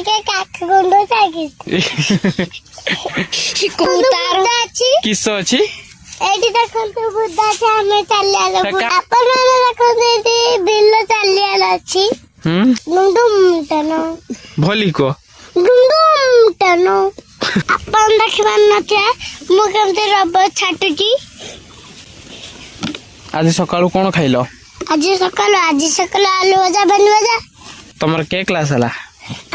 এদিকে কাকা গুন্ড চাইকিস কিস ଅଛି এইটি দেখন্তু বুদ্ধ আছে আমি চালি আলো আপন মানে দেখন্তু এটি বিল্ল চালি আলো ଅଛି ডুমডুম টানো ভলি কো ডুমডুম টানো আপন ଦେଖିବାର ନଥିବେ ମୁଁ କେମିତି ରବର ଛାଟୁଛି ଆଜି ସକାଳୁ କଣ ଖାଇଲ ଆଜି ସକାଳୁ ଆଲୁ ଭଜା ବେନି ଭଜା ତମର କେ କ୍ଲାସ ହେଲା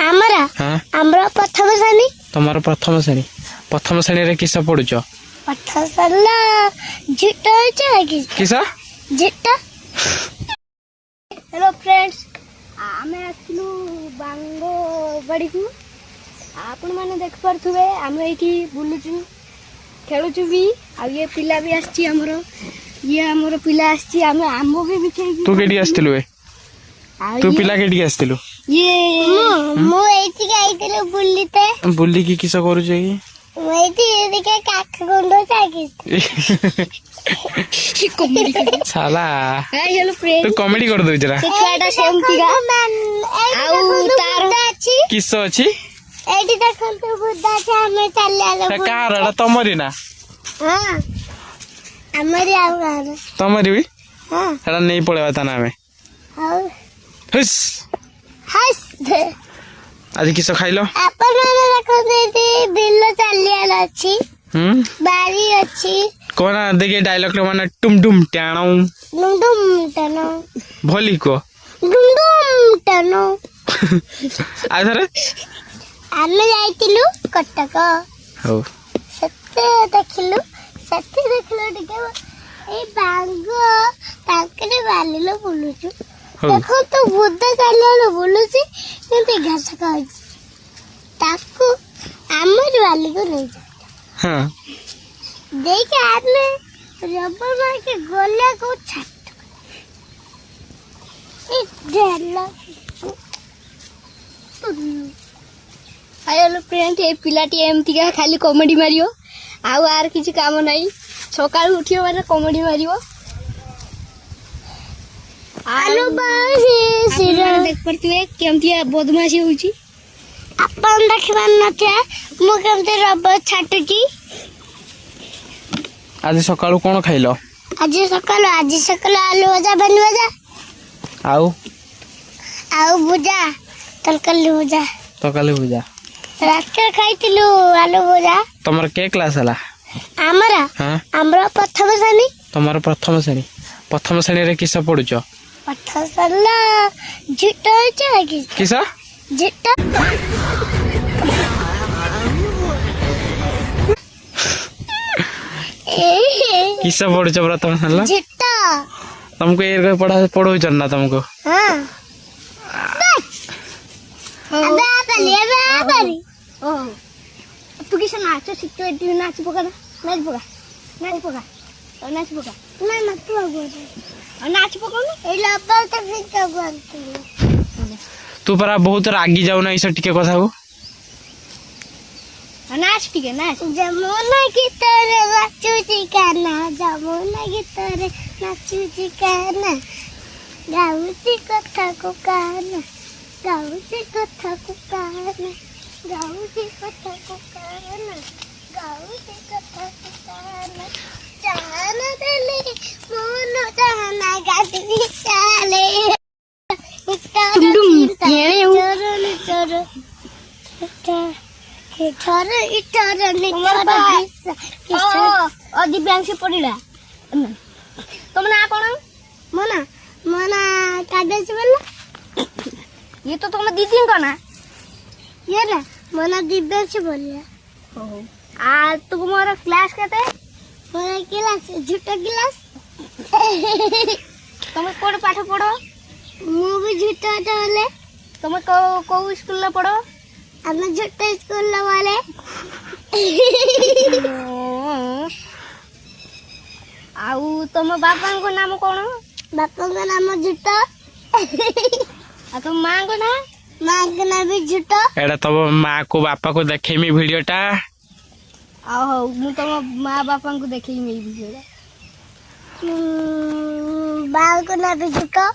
ଆମର ପ୍ରଥମ ଶ୍ରେଣୀ ତମର ପ୍ରଥମ ଶ୍ରେଣୀରେ କିସ ପଢୁଛ ପ୍ରଥମ ଶ୍ରେଣୀର ଝିଟ ଅଛି କିସ ଝିଟ हेलो फ्रेंड्स आमे आसलु बांगो बाड़ी को आपण माने देख परथुबे आमे एठी बुलुचु खेलुचु भी आ ये पिला भी आछि हमरो ये हमरो पिला आछि आमे आंबो भी बिछेई तू केडी आस्तिलु ए तू पिला केडी आस्तिलु ये मो एठी आइतिलु बुल्ली की किस करू जे एठी एदिके काका गुंड चाइकिस साला हेलो फ्रेंड तू कॉमेडी कर दउ जरा छुआटा सेमतिगा आउ तार किस अछि एठी देखंतु बुद्धा छै हमें चले आलो कारडा तमरी ना हां हमरी आउ गार तमरी भी हां एडा नै पळेवा ता नामे आउ हस आज किस खाइलो अपन माने देखंतु एठी बिल्लो चली आलो अछि बारी अछि कोना देखे डायलॉग माने टुम टुम टाणो भली को डुम टानो आधरे आमे जाइतिलु कटक हो सत्ते देखिलु टिके ए बांगो ताकरे बालिलो बुलुचु देखो तो बुद्ध चालिलो बुलुची केते घास खाउची ताकू हमर बाली को नहीं हां देख आदमी रबर मार के गोले को छट इधरला हेलो फ्रेंड ए पिलाटी एमती का खाली कॉमेडी मारियो आउ आर किछि काम नाही सकाळ उठियो माने कॉमेडी मारियो आलो बाहे सिरा देख परतिवे केमती बदमाशी होउची अपन देखबार नथे मु केमती रबर छाटुची आज सकाळू कोन खाइलो आज सकाळू आलू भजा बेनी भजा आउ भुजा तलकली भुजा रात के खाइतिलु आलू भजा तमर के क्लास हला हमरा प्रथम श्रेणी तमर प्रथम श्रेणी रे किस पढुचो प्रथम श्रेणी झिट छै किस झिट किस पढुचो प्रथम श्रेणी झिट तुमको ये पढ़ो ना तुमको हां तू किस नाचो सिक्तो एटी नाच पका ना नाच पका ना तू आगो नाच पका ना ए लब्बा त फिर कब तू परा बहुत रागी जाऊ ना इस टिके कथा हो नाच टिके नाच जमुना की तरह नाचुची काना जमुना की तरह नाचुची काना गाउची कथा को काना गाउची कथा को काना चाहना दिले मोनो चाहना गाती चाले दिव्यांश पड़ा तुम ना कौन मोना कागज बोला ये तो तुम दीदी का ना ये ना मोना दिव्यांश बोलिया आ तुम्हारा क्लास कहते मोना क्लास झूठा क्लास तुम कोड पाठ पढ़ो मु भी झूठा वाले तुम को स्कूल में पढ़ो हम झूठा स्कूल वाले आउ तुम बापा को नाम कौन बापा का नाम झूठा आ तुम मां को नाम भी झूठा एडा तब मां को बापा को देखेमी वीडियोटा आ हो मु तुम मां बापा को देखेमी वीडियोटा बाल को नाम भी झूठा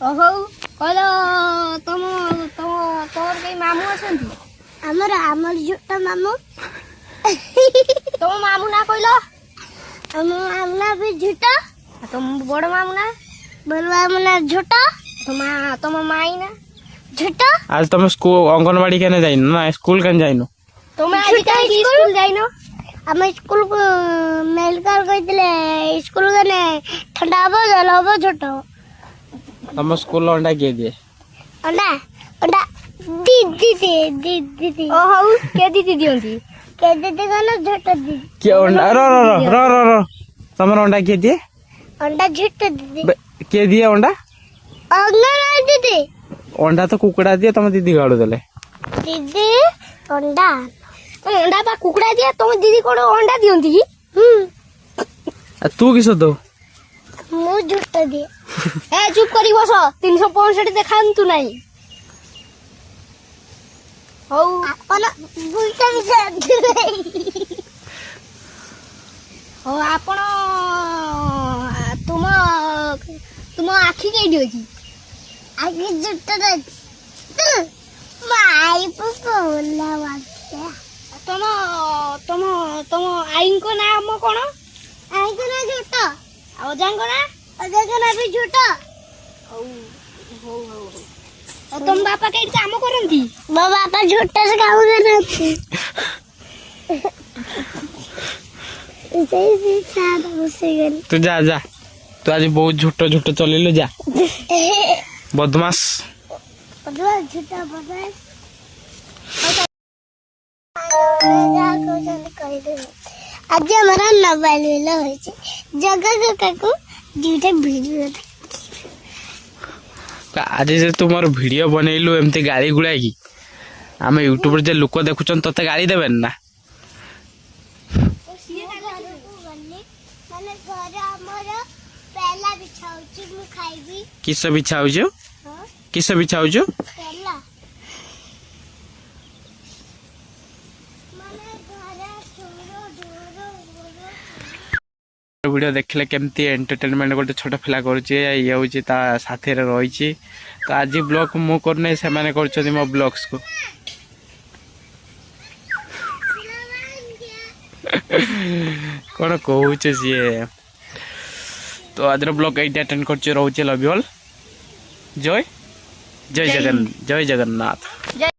ओहो କହିଲ ତମ ତମ ତୋର କେହି ମାମୁଁ ଅଛନ୍ତି? ଆମର ଝୋଟ ମାମୁଁ। ତମ ମାମୁଁ ନା କହିଲ? ଆମ ମାମୁଁ ନା ବି ଝୋଟ। ତମ ବଡ ମାମୁଁ ନା? ବଡ ମାମୁଁ ନା ଝୋଟ। ତମ ମାଇଁ ନା ଝୋଟ। आज तुम स्कूल अंगनवाड़ी केने जाइनो ना स्कूल केने जाइनो? ତମେ ଆଜି କାହିଁକି ସ୍କୁଲ ଯାଇନ? ଆମେ ସ୍କୁଲ ମେଡିକାଲ କହିଥିଲେ ସ୍କୁଲ ଗଲେ ଥଣ୍ଡା ହବ ଜଲ ହବ ଝୋଟ। तुम स्कूल अंडा किए दिए? ଅଣ୍ଡା ଅଣ୍ଡା ଦିଦି ଓ ହଉ କେ ଦିଦି ଦିଅନ୍ତି? କେ ଦିଦି କଣ ଝୋଟ ଦିଦି? किए अंडा रो रो रो रो रो रो तुमर अंडा किए दिए? ଅଣ୍ଡା ଝୋଟ ଦିଦି। किए दिए अंडा? ଅଙ୍ଗନବାଡି ଦିଦି। अंडा तो कुकड़ा दिए तुम दीदी गाड़ू देले। ଦିଦି ଅଣ୍ଡା ଅଣ୍ଡା ବା କୁକୁଡ଼ା ଦିଏ ତମ ଦିଦି କଣ ଅଣ୍ଡା ଦିଅନ୍ତି କି? तू किस दो? ମୁଁ ଝୋଟ ଦିଏ। ଏ ଚୁପ୍ କରି ବସ 365 ଦେଖାନ୍ତୁ ନାହିଁ। ହଉ ଆପଣ ବୁଲଟା ବି ହଉ ଆପଣ ତୁମ ତୁମ ଆଖି କେଇଠି ଅଛି? ଆଖି ଝୋଟ ଅଛି। ମାଇ ପୋଲା ବାଚ୍ଚା। ତମ ତମ ତମ ଆଈଙ୍କ ନାମ କଣ? ଆଈଙ୍କ ନାଁ ଝୋଟ। ଆଉ ଅଜାଙ୍କ ନାଁ? ଅଜାଙ୍କ ନାଁ ବି ଝୋଟ। ହଉ ହଉ ହଉ ହଉ। ଆଉ ତମ ବାପା କେଇଠି କାମ କରନ୍ତି? ମୋ ବାପା ଝୋଟରେ କାମ କରନ୍ତି। तू जा जा तू आज बहुत झूठो झूठो चलिलु जा बदमाश। आज हमारा मोबाइल मिला होइছে जगह काकू दुटा वीडियो आज जे तुम वीडियो बनैलु एमती गाड़ी गुड़ा की आम यूट्यूब जे लोक देखुचन तते गाड़ी देबेन ना? किस बिछाउछु? किस बिछाउछु? वीडियो देखले केमती एंटरटेनमेंट गोटे छोट पिला करुचे ये होची ता साथी रे रहिची तो आज ब्लॉग मु करने से माने करछथि मो ब्लॉग्स को कोन कहूचे सिए तो आज ब्लॉग एटा अटेंड करछ रहउचे लव यू ऑल जय जय जगन्नाथ।